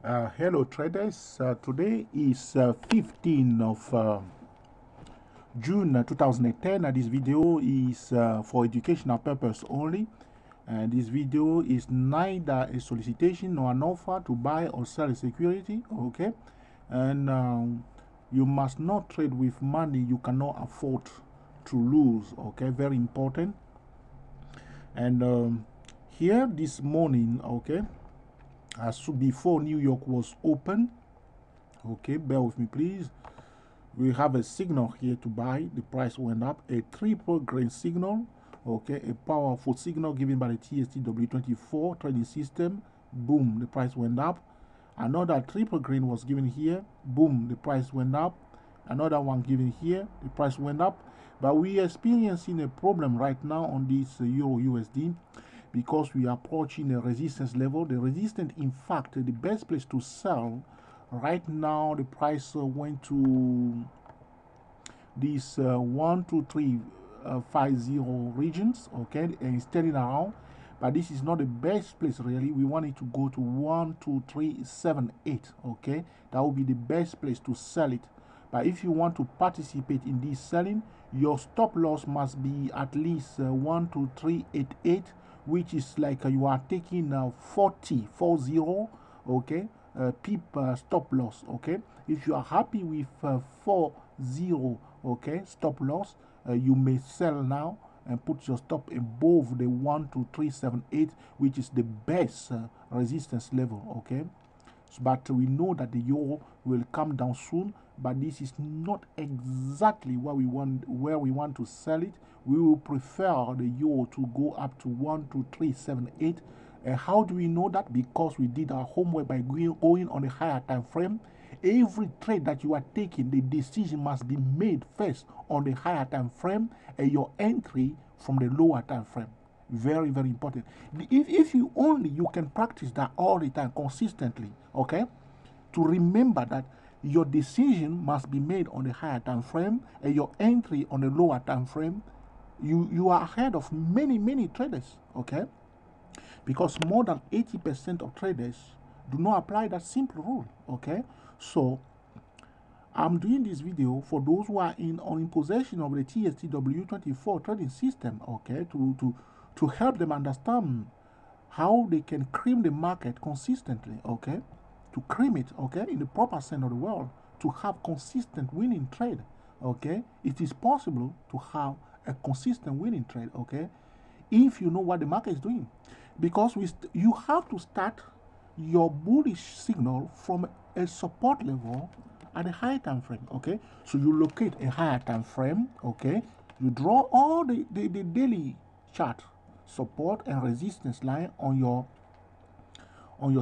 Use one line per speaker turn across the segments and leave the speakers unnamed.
Hello traders, today is 15 of June 2010. This video is for educational purpose only. This video is neither a solicitation nor an offer to buy or sell a security, okay? And you must not trade with money you cannot afford to lose, okay? Very important. And here this morning, okay, as before New York was open, okay, bear with me please. We have a signal here to buy. The price went up. A triple green signal, okay, a powerful signal given by the TSTW24 trading system. Boom, the price went up. Another triple green was given here. Boom, the price went up. Another one given here, the price went up. But we are experiencing a problem right now on this Euro USD because we are approaching a resistance level. The resistance, in fact, the best place to sell right now, the price went to these 1, 2, 3, 5, 0 regions, okay, and it's turning around. But this is not the best place really. We want it to go to 1, 2, 3, 7, 8, okay. That will be the best place to sell it. But if you want to participate in this selling, your stop loss must be at least 1, 2, 3, 8, 8, which is like you are taking 40, okay, pip stop loss, okay. If you are happy with 40, okay, stop loss, you may sell now and put your stop above the 1, 2, 3, 7, 8, which is the best resistance level, okay. But we know that the euro will come down soon, but this is not exactly what we want, where we want to sell it. We will prefer the euro to go up to 1, 2, 3, 7, 8. And how do we know that? Because we did our homework by going on a higher time frame. Every trade that you are taking, the decision must be made first on the higher time frame and your entry from the lower time frame. Very, very important. If you can practice that all the time consistently, okay, to remember that your decision must be made on the higher time frame and your entry on the lower time frame, you are ahead of many traders, okay, because more than 80% of traders do not apply that simple rule, okay. So I'm doing this video for those who are in possession of the TSTW24 trading system, okay, to help them understand how they can cream the market consistently, okay, to cream it, okay, in the proper sense of the word, to have consistent winning trade, okay. It is possible to have a consistent winning trade, okay, if you know what the market is doing, because you have to start your bullish signal from a support level at a higher time frame, okay. So you locate a higher time frame, okay, you draw all the daily chart support and resistance line on your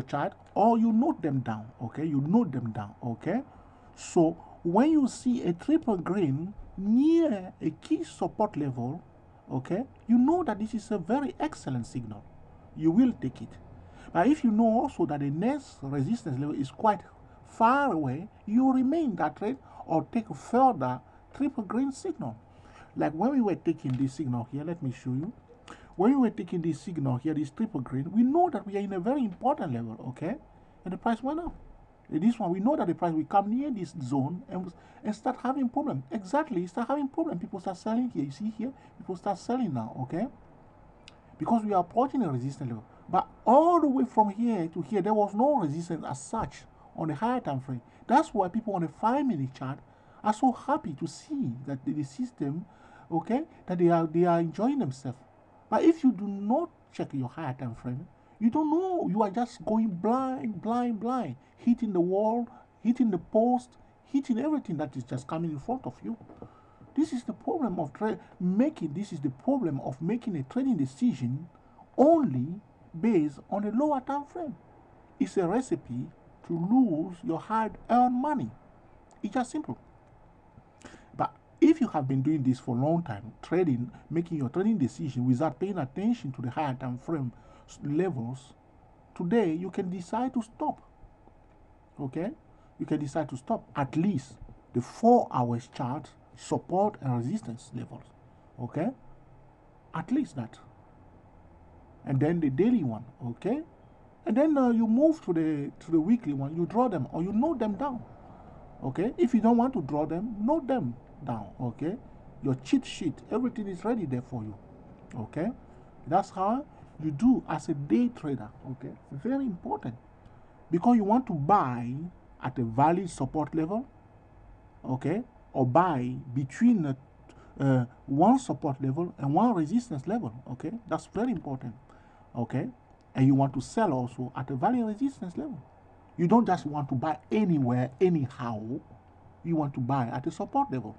chart, or you note them down, okay, you note them down, okay. So when you see a triple green near a key support level, okay, you know that this is a very excellent signal. You will take it. But if you know also that the next resistance level is quite far away, you remain that trade or take further triple green signal. Like when we were taking this signal here, let me show you. When we were taking this signal here, this triple green, we know that we are in a very important level, okay? And the price went up. This one, we know that the price will come near this zone and start having problem. Exactly, start having problem. People start selling here. You see here, people start selling now, okay? Because we are approaching a resistance level. But all the way from here to here, there was no resistance as such on the higher time frame. That's why people on the 5-minute chart are so happy to see that the system, okay, that they are enjoying themselves. But if you do not check your higher time frame, you don't know. You are just going blind, hitting the wall, hitting the post, hitting everything that is just coming in front of you. This is the problem of This is the problem of making a trading decision only based on a lower time frame. It's a recipe to lose your hard-earned money. It's just simple. But if you have been doing this for a long time, trading, making your trading decision without paying attention to the higher time frame levels, today you can decide to stop. Okay? You can decide to stop at least the 4-hour chart support and resistance levels, okay, at least that, and then the daily one, okay. And then you move to the weekly one, you draw them or you note them down. Okay, if you don't want to draw them, note them down. Okay, your cheat sheet, everything is ready there for you. Okay, that's how you do as a day trader. Okay, very important, because you want to buy at a valid support level, okay, or buy between one support level and one resistance level. Okay, that's very important. Okay, and you want to sell also at a valid resistance level. You don't just want to buy anywhere, anyhow. You want to buy at a support level.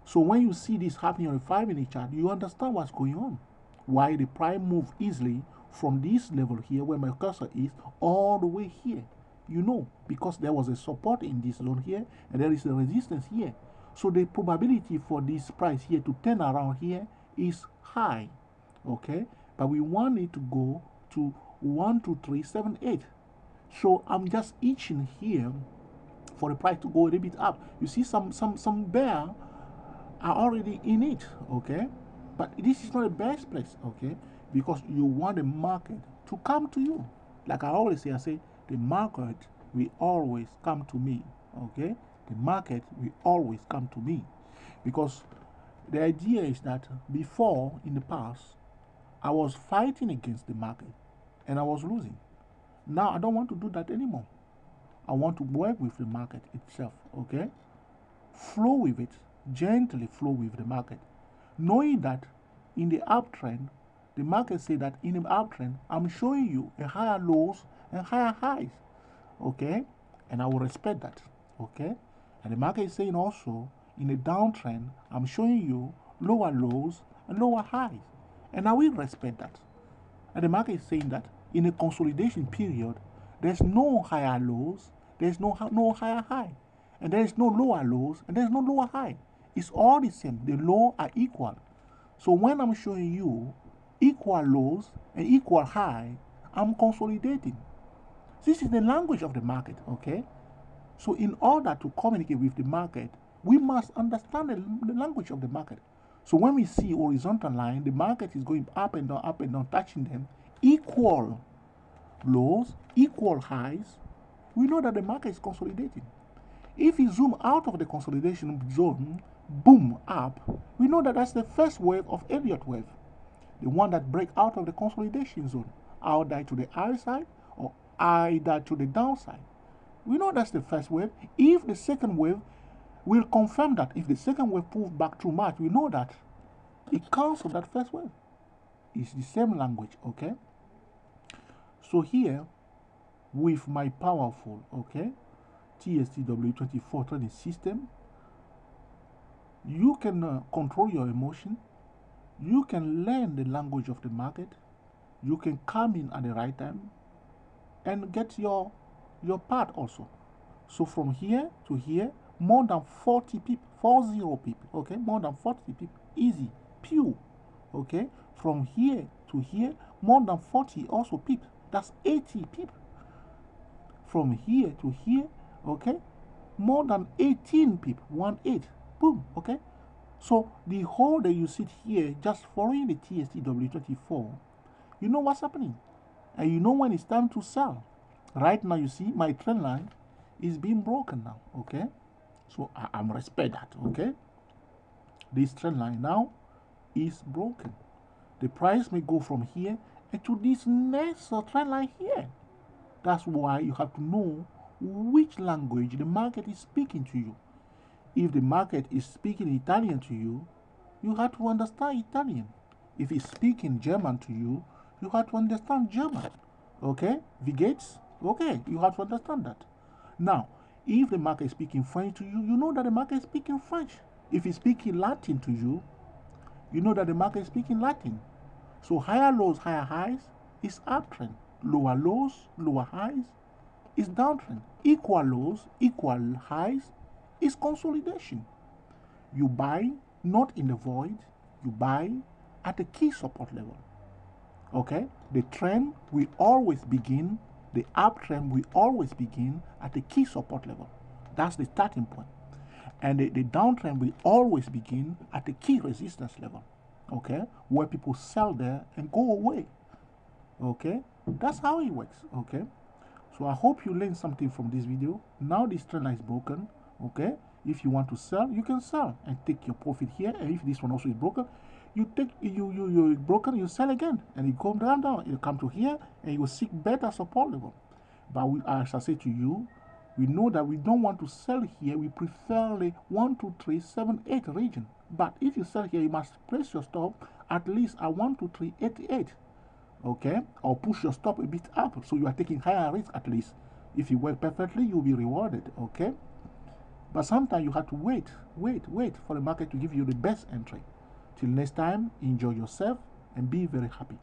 So when you see this happening on a 5-minute chart, you understand what's going on. Why the price move easily from this level here, where my cursor is, all the way here. You know, because there was a support in this zone here, and there is a resistance here. So the probability for this price here to turn around here is high. Okay, but we want it to go to 1, 2, 3, 7, 8. So I'm just itching here for the price to go a little bit up. You see some bear are already in it, okay? But this is not the best place, okay? Because you want the market to come to you. Like I always say, the market will always come to me, okay? The market will always come to me. Because the idea is that before, in the past, I was fighting against the market and I was losing. Now I don't want to do that anymore. I want to work with the market itself, okay? Flow with it, gently flow with the market. Knowing that in the uptrend, the market say that in the uptrend, I'm showing you a higher lows and higher highs, okay? And I will respect that, okay? And the market is saying also, in the downtrend, I'm showing you lower lows and lower highs. And I will respect that. And the market is saying that in a consolidation period, there's no higher lows, there's no higher high, and there is no lower lows, and there's no lower high. It's all the same. The lows are equal. So when I'm showing you equal lows and equal high, I'm consolidating. This is the language of the market, okay? So in order to communicate with the market, we must understand the language of the market. So when we see horizontal line, the market is going up and down, touching them, equal lows, equal highs, we know that the market is consolidating. If we zoom out of the consolidation zone, boom, up, we know that that's the first wave of Elliott wave, the one that breaks out of the consolidation zone, either to the high side or either to the downside. We know that's the first wave. If the second wave will confirm that, if the second wave pulls back too much, we know that it cancels that first wave. It's the same language, okay? So here, with my powerful, okay, TSTW24 trading system, you can control your emotion, you can learn the language of the market, you can come in at the right time, and get your part also. So from here to here, more than 40 people, 40 people, okay, more than 40 people, easy, pew, okay. From here to here, more than 40 also people, that's 80 people. From here to here, okay, more than 18 people, 1-8, boom, okay. So the whole day you sit here just following the TSTW24, you know what's happening, and you know when it's time to sell. Right now, you see my trend line is being broken now, okay? So I'm respect that, okay? This trend line now is broken. The price may go from here to this next trend line here. That's why you have to know which language the market is speaking to you. If the market is speaking Italian to you, you have to understand Italian. If it's speaking German to you, you have to understand German, okay? Wie geht's? Okay, you have to understand that. Now, if the market is speaking French to you, you know that the market is speaking French. If it's speaking Latin to you, you know that the market is speaking Latin. So higher lows, higher highs is uptrend. Lower lows, lower highs is downtrend. Equal lows, equal highs is consolidation. You buy not in the void, you buy at the key support level. Okay? The trend will always begin, the uptrend will always begin at the key support level. That's the starting point. And the downtrend will always begin at the key resistance level. Okay? Where people sell there and go away. Okay? That's how it works. Okay, so I hope you learned something from this video. Now this trend line is broken. Okay, if you want to sell, you can sell and take your profit here. And if this one also is broken, you take you broken, you sell again, and it come down, you come to here, and you will seek better support level. But we, as I say to you, we know that we don't want to sell here. We prefer the 1, 2, 3, 7, 8 region. But if you sell here, you must place your stop at least at 1, 2, 3, 88. Okay, or push your stop a bit up, so you are taking higher risk at least. If you work perfectly, you'll be rewarded. Okay, but sometimes you have to wait for the market to give you the best entry. Till next time, enjoy yourself and be very happy.